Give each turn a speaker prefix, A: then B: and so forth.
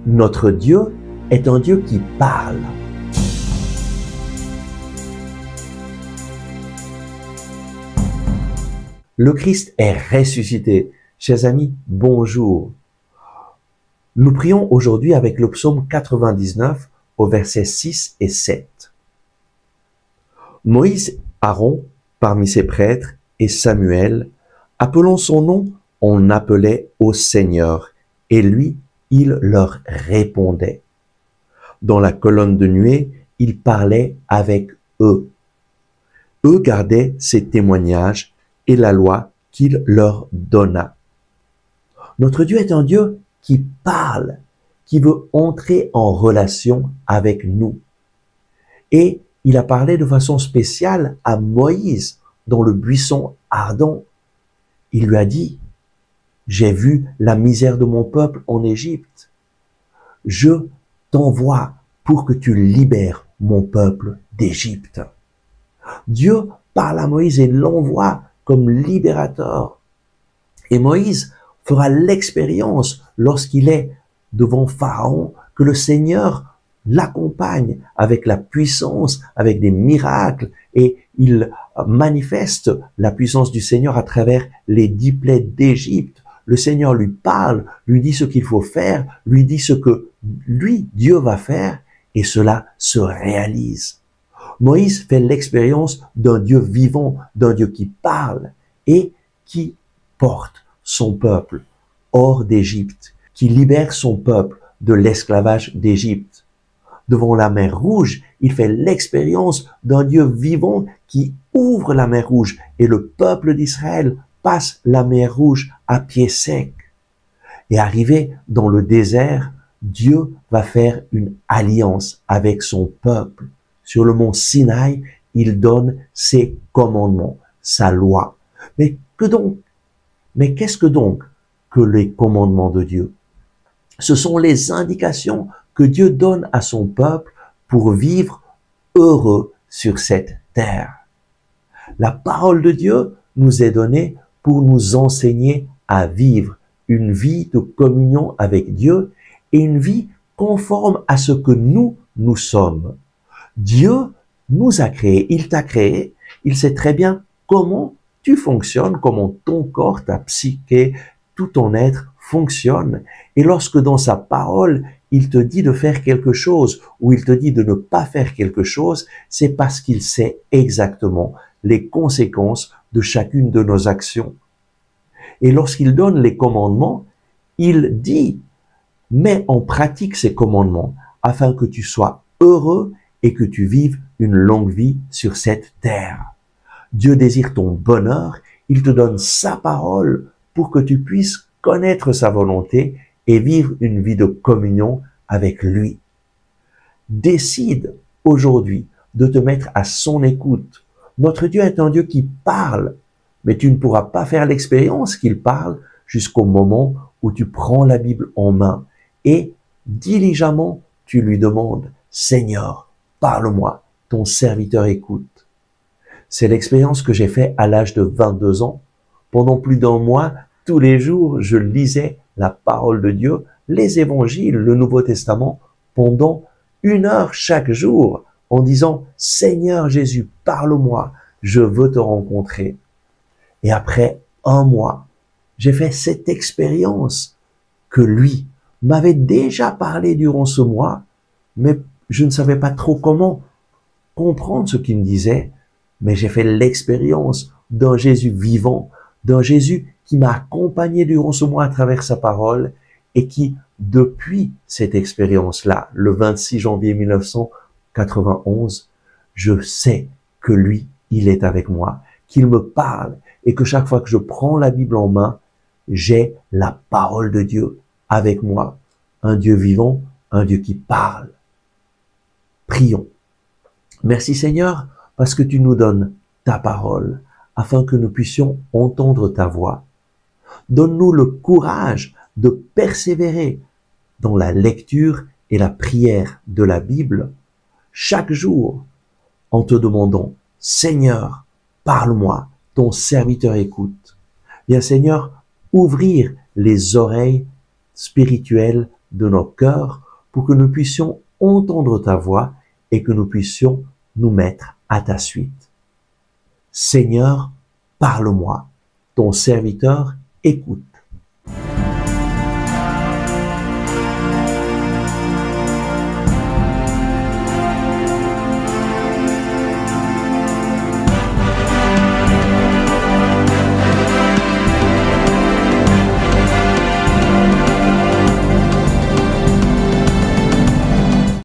A: Notre Dieu est un Dieu qui parle. Le Christ est ressuscité. Chers amis, bonjour. Nous prions aujourd'hui avec le psaume 99 au verset 6 et 7. Moïse, Aaron, parmi ses prêtres, et Samuel, appelant son nom, on appelait au Seigneur, et lui, il leur répondait. Dans la colonne de nuée, il parlait avec eux. Eux gardaient ses témoignages et la loi qu'il leur donna. Notre Dieu est un Dieu qui parle, qui veut entrer en relation avec nous. Et il a parlé de façon spéciale à Moïse dans le buisson ardent. Il lui a dit, « J'ai vu la misère de mon peuple en Égypte. Je t'envoie pour que tu libères mon peuple d'Égypte. » Dieu parle à Moïse et l'envoie comme libérateur. Et Moïse fera l'expérience lorsqu'il est devant Pharaon que le Seigneur l'accompagne avec la puissance, avec des miracles, et il manifeste la puissance du Seigneur à travers les 10 plaies d'Égypte. Le Seigneur lui parle, lui dit ce qu'il faut faire, lui dit ce que lui, Dieu, va faire, et cela se réalise. Moïse fait l'expérience d'un Dieu vivant, d'un Dieu qui parle et qui porte son peuple hors d'Égypte, qui libère son peuple de l'esclavage d'Égypte. Devant la mer Rouge, il fait l'expérience d'un Dieu vivant qui ouvre la mer Rouge et le peuple d'Israël passe la mer Rouge à pied sec. Et arrivé dans le désert, Dieu va faire une alliance avec son peuple. Sur le mont Sinaï, il donne ses commandements, sa loi. Mais qu'est-ce que donc que les commandements de Dieu? Ce sont les indications que Dieu donne à son peuple pour vivre heureux sur cette terre. La parole de Dieu nous est donnée pour nous enseigner à vivre une vie de communion avec Dieu et une vie conforme à ce que nous sommes. Dieu nous a créés, il t'a créé, il sait très bien comment tu fonctionnes, comment ton corps, ta psyché, tout ton être fonctionne. Et lorsque dans sa parole, il te dit de faire quelque chose ou il te dit de ne pas faire quelque chose, c'est parce qu'il sait exactement les conséquences de chacune de nos actions. Et lorsqu'il donne les commandements, il dit, mets en pratique ces commandements afin que tu sois heureux et que tu vives une longue vie sur cette terre. Dieu désire ton bonheur, il te donne sa parole pour que tu puisses connaître sa volonté et vivre une vie de communion avec lui. Décide aujourd'hui de te mettre à son écoute. Notre Dieu est un Dieu qui parle, mais tu ne pourras pas faire l'expérience qu'il parle jusqu'au moment où tu prends la Bible en main et diligemment tu lui demandes, Seigneur, parle-moi, ton serviteur écoute. C'est l'expérience que j'ai faite à l'âge de 22 ans. Pendant plus d'un mois, tous les jours, je lisais la parole de Dieu, les évangiles, le Nouveau Testament, pendant 1 heure chaque jour, en disant, Seigneur Jésus, parle-moi, je veux te rencontrer. Et après 1 mois, j'ai fait cette expérience que lui m'avait déjà parlé durant ce mois, mais je ne savais pas trop comment comprendre ce qu'il me disait, mais j'ai fait l'expérience d'un Jésus vivant, d'un Jésus qui m'a accompagné durant ce mois à travers sa parole et qui, depuis cette expérience-là, le 26 janvier 1991, je sais que lui, il est avec moi, qu'il me parle et que chaque fois que je prends la Bible en main, j'ai la parole de Dieu avec moi. Un Dieu vivant, un Dieu qui parle. Prions. Merci Seigneur, parce que tu nous donnes ta parole, afin que nous puissions entendre ta voix. Donne-nous le courage de persévérer dans la lecture et la prière de la Bible chaque jour, en te demandant, Seigneur, parle-moi, ton serviteur écoute. Bien Seigneur, ouvrir les oreilles spirituelle de nos cœurs pour que nous puissions entendre ta voix et que nous puissions nous mettre à ta suite. Seigneur, parle-moi. Ton serviteur écoute.